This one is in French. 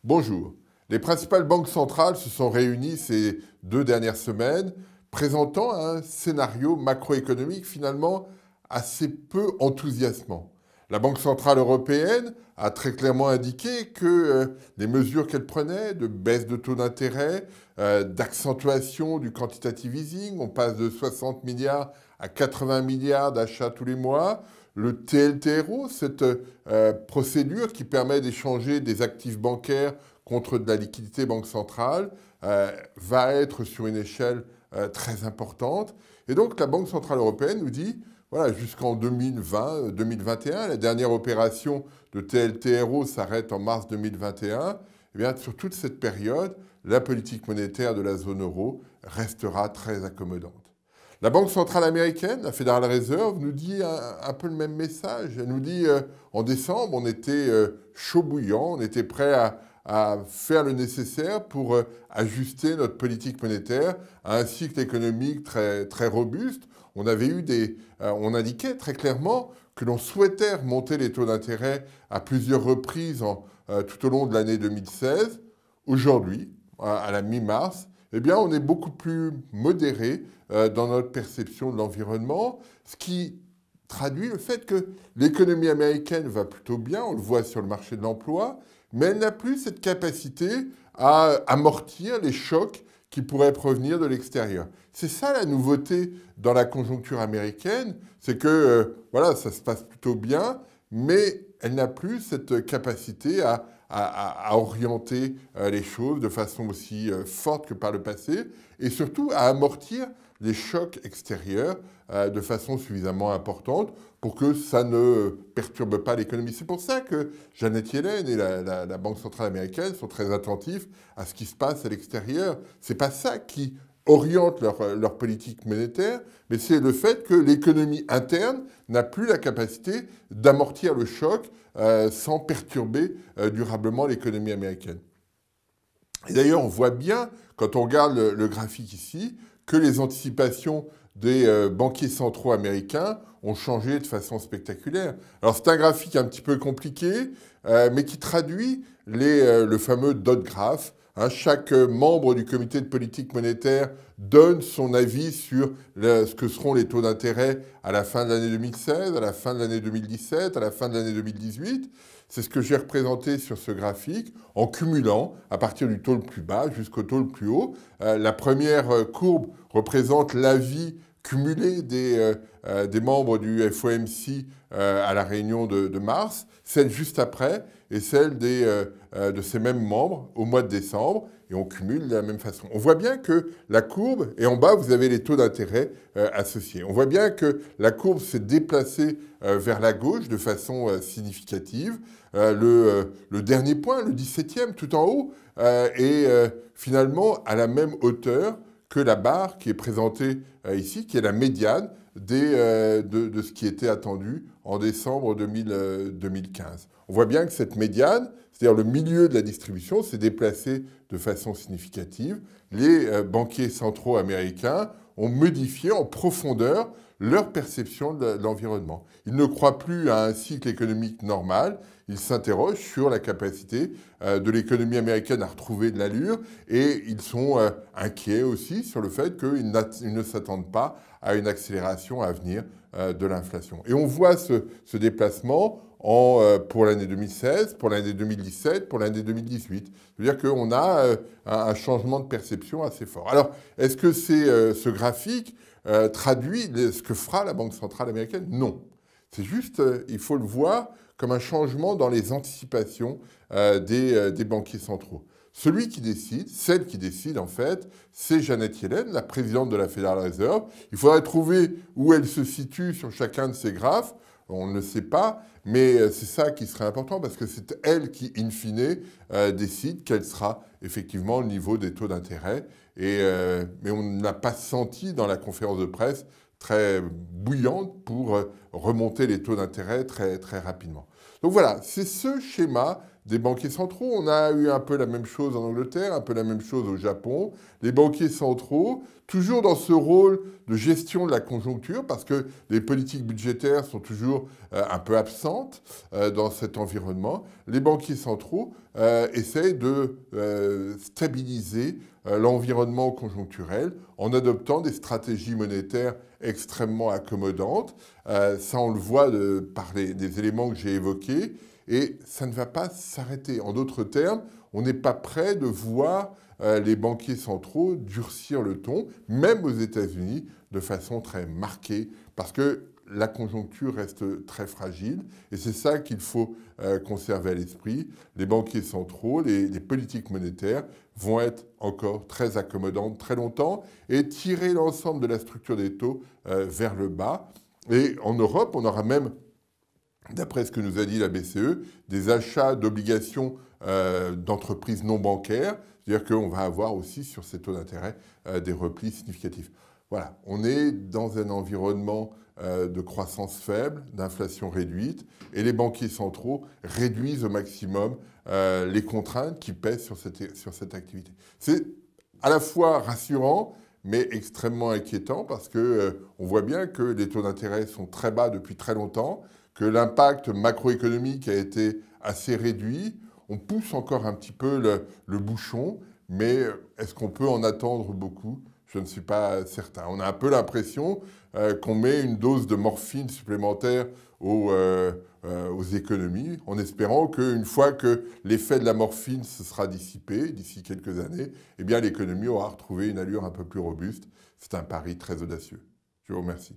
Bonjour. Les principales banques centrales se sont réunies ces 2 dernières semaines, présentant un scénario macroéconomique finalement assez peu enthousiasmant. La Banque centrale européenne a très clairement indiqué que les mesures qu'elle prenait, de baisse de taux d'intérêt, d'accentuation du quantitative easing, on passe de 60 milliards à 80 milliards d'achats tous les mois, le TLTRO, cette procédure qui permet d'échanger des actifs bancaires contre de la liquidité banque centrale, va être sur une échelle très importante. Et donc la Banque centrale européenne nous dit, voilà, jusqu'en 2020-2021, la dernière opération de TLTRO s'arrête en mars 2021, eh bien, sur toute cette période, la politique monétaire de la zone euro restera très accommodante. La Banque centrale américaine, la Federal Reserve, nous dit un peu le même message. Elle nous dit, en décembre, on était chaud bouillant, on était prêt à faire le nécessaire pour ajuster notre politique monétaire à un cycle économique très, très robuste. On indiquait très clairement que l'on souhaitait remonter les taux d'intérêt à plusieurs reprises tout au long de l'année 2016. Aujourd'hui, à la mi-mars, eh bien, on est beaucoup plus modéré dans notre perception de l'environnement, ce qui traduit le fait que l'économie américaine va plutôt bien, on le voit sur le marché de l'emploi, mais elle n'a plus cette capacité à amortir les chocs qui pourraient provenir de l'extérieur. C'est ça la nouveauté dans la conjoncture américaine, c'est que voilà, ça se passe plutôt bien, mais elle n'a plus cette capacité à orienter les choses de façon aussi forte que par le passé, et surtout à amortir les chocs extérieurs de façon suffisamment importante pour que ça ne perturbe pas l'économie. C'est pour ça que Janet Yellen et la Banque centrale américaine sont très attentifs à ce qui se passe à l'extérieur. C'est pas ça qui oriente leur politique monétaire, mais c'est le fait que l'économie interne n'a plus la capacité d'amortir le choc sans perturber durablement l'économie américaine. Et d'ailleurs, on voit bien, quand on regarde le graphique ici, que les anticipations des banquiers centraux américains ont changé de façon spectaculaire. Alors c'est un graphique un petit peu compliqué, mais qui traduit le fameux dot graph. Chaque membre du comité de politique monétaire donne son avis sur ce que seront les taux d'intérêt à la fin de l'année 2016, à la fin de l'année 2017, à la fin de l'année 2018. C'est ce que j'ai représenté sur ce graphique en cumulant à partir du taux le plus bas jusqu'au taux le plus haut. La première courbe représente l'avis cumulé des membres du FOMC à la réunion de mars, celle juste après et celle de ces mêmes membres au mois de décembre, et on cumule de la même façon. On voit bien que la courbe, et en bas vous avez les taux d'intérêt associés. On voit bien que la courbe s'est déplacée vers la gauche de façon significative. Le dernier point, le 17e tout en haut, est finalement à la même hauteur que la barre qui est présentée ici, qui est la médiane de ce qui était attendu en décembre 2015. On voit bien que cette médiane, c'est-à-dire le milieu de la distribution, s'est déplacé de façon significative. Les banquiers centraux américains ont modifié en profondeur leur perception de l'environnement. Ils ne croient plus à un cycle économique normal, ils s'interrogent sur la capacité de l'économie américaine à retrouver de l'allure, et ils sont inquiets aussi sur le fait qu'ils ne s'attendent pas à une accélération à venir de l'inflation. Et on voit ce déplacement pour l'année 2016, pour l'année 2017, pour l'année 2018. C'est-à-dire qu'on a un changement de perception assez fort. Alors, est-ce que ce graphique traduit ce que fera la Banque centrale américaine? Non. C'est juste, il faut le voir comme un changement dans les anticipations des banquiers centraux. Celui qui décide, celle qui décide en fait, c'est Janet Yellen, la présidente de la Federal Reserve. Il faudrait trouver où elle se situe sur chacun de ces graphes. On ne le sait pas, mais c'est ça qui serait important parce que c'est elle qui, in fine, décide quel sera effectivement le niveau des taux d'intérêt. Mais on n'a pas senti dans la conférence de presse très bouillante pour remonter les taux d'intérêt très, très rapidement. Donc voilà, c'est ce schéma des banquiers centraux. On a eu un peu la même chose en Angleterre, un peu la même chose au Japon. Les banquiers centraux, toujours dans ce rôle de gestion de la conjoncture, parce que les politiques budgétaires sont toujours un peu absentes dans cet environnement. Les banquiers centraux essayent de stabiliser l'environnement conjoncturel en adoptant des stratégies monétaires extrêmement accommodantes. Ça, on le voit par des éléments que j'ai évoqués. Et ça ne va pas s'arrêter. En d'autres termes, on n'est pas prêt de voir les banquiers centraux durcir le ton, même aux États-Unis, de façon très marquée, parce que la conjoncture reste très fragile. Et c'est ça qu'il faut conserver à l'esprit. Les banquiers centraux, les politiques monétaires vont être encore très accommodantes très longtemps et tirer l'ensemble de la structure des taux vers le bas. Et en Europe, on aura même, d'après ce que nous a dit la BCE, des achats d'obligations d'entreprises non bancaires, c'est-à-dire qu'on va avoir aussi sur ces taux d'intérêt des replis significatifs. Voilà, on est dans un environnement de croissance faible, d'inflation réduite, et les banquiers centraux réduisent au maximum les contraintes qui pèsent sur cette activité. C'est à la fois rassurant, mais extrêmement inquiétant, parce qu'on voit bien que les taux d'intérêt sont très bas depuis très longtemps, que l'impact macroéconomique a été assez réduit. On pousse encore un petit peu le bouchon, mais est-ce qu'on peut en attendre beaucoup? Je ne suis pas certain. On a un peu l'impression qu'on met une dose de morphine supplémentaire aux économies, en espérant qu'une fois que l'effet de la morphine se sera dissipé, d'ici quelques années, eh bien l'économie aura retrouvé une allure un peu plus robuste. C'est un pari très audacieux. Je vous remercie.